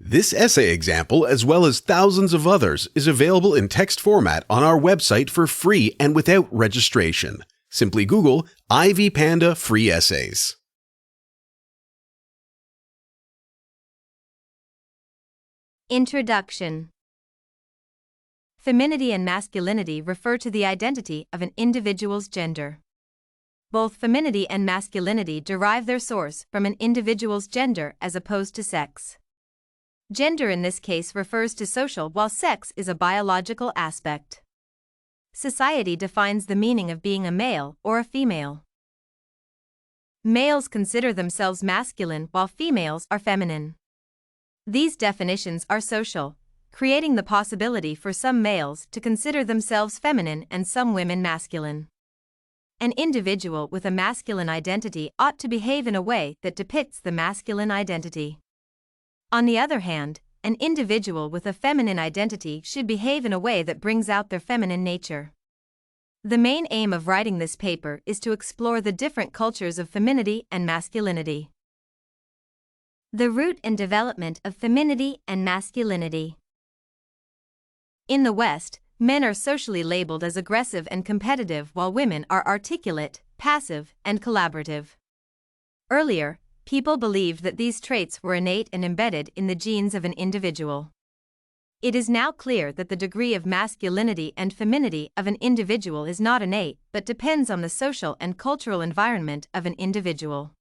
This essay example, as well as thousands of others, is available in text format on our website for free and without registration. Simply Google Ivy Panda Free Essays. Introduction. Femininity and masculinity refer to the identity of an individual's gender. Both femininity and masculinity derive their source from an individual's gender as opposed to sex. Gender in this case refers to social, while sex is a biological aspect. Society defines the meaning of being a male or a female. Males consider themselves masculine while females are feminine. These definitions are social, creating the possibility for some males to consider themselves feminine and some women masculine. An individual with a masculine identity ought to behave in a way that depicts the masculine identity. On the other hand, an individual with a feminine identity should behave in a way that brings out their feminine nature. The main aim of writing this paper is to explore the different cultures of femininity and masculinity. The root and development of femininity and masculinity. In the West, men are socially labeled as aggressive and competitive while women are articulate, passive, and collaborative. Earlier, people believed that these traits were innate and embedded in the genes of an individual. It is now clear that the degree of masculinity and femininity of an individual is not innate but depends on the social and cultural environment of an individual.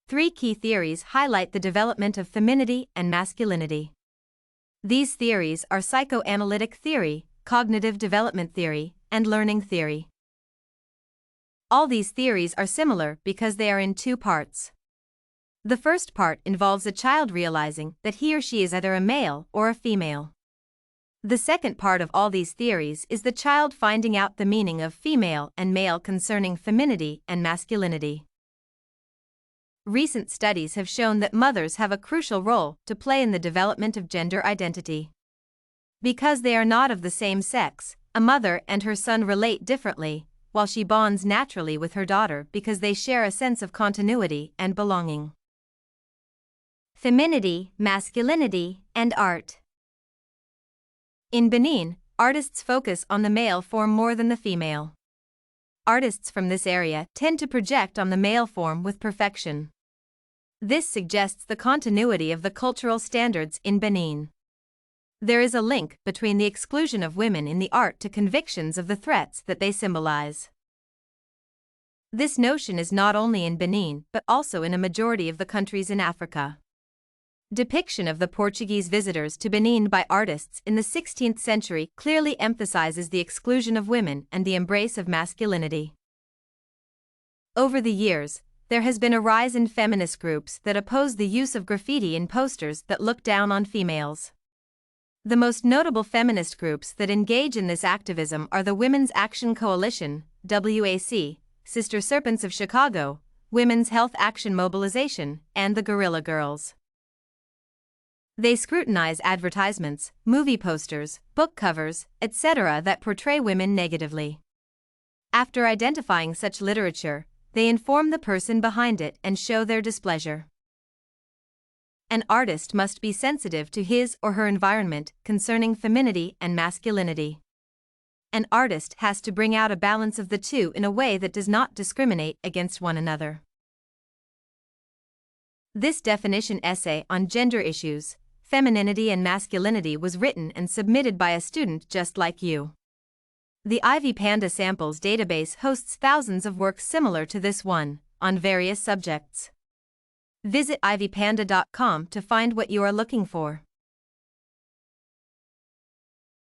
Three key theories highlight the development of femininity and masculinity. These theories are psychoanalytic theory, cognitive development theory, and learning theory. All these theories are similar because they are in two parts. The first part involves a child realizing that he or she is either a male or a female. The second part of all these theories is the child finding out the meaning of female and male concerning femininity and masculinity. Recent studies have shown that mothers have a crucial role to play in the development of gender identity. Because they are not of the same sex, a mother and her son relate differently, while she bonds naturally with her daughter because they share a sense of continuity and belonging. Femininity, masculinity, and art. In Benin, artists focus on the male form more than the female. Artists from this area tend to project on the male form with perfection. This suggests the continuity of the cultural standards in Benin. There is a link between the exclusion of women in the art to convictions of the threats that they symbolize. This notion is not only in Benin but also in a majority of the countries in Africa. Depiction of the Portuguese visitors to Benin by artists in the 16th century clearly emphasizes the exclusion of women and the embrace of masculinity. Over the years, there has been a rise in feminist groups that oppose the use of graffiti in posters that look down on females. The most notable feminist groups that engage in this activism are the Women's Action Coalition, WAC, Sister Serpents of Chicago, Women's Health Action Mobilization, and the Guerrilla Girls. They scrutinize advertisements, movie posters, book covers, etc. that portray women negatively. After identifying such literature, they inform the person behind it and show their displeasure. An artist must be sensitive to his or her environment concerning femininity and masculinity. An artist has to bring out a balance of the two in a way that does not discriminate against one another. This definition essay on gender issues, femininity and masculinity was written and submitted by a student just like you. The Ivy Panda Samples database hosts thousands of works similar to this one, on various subjects. Visit ivypanda.com to find what you are looking for.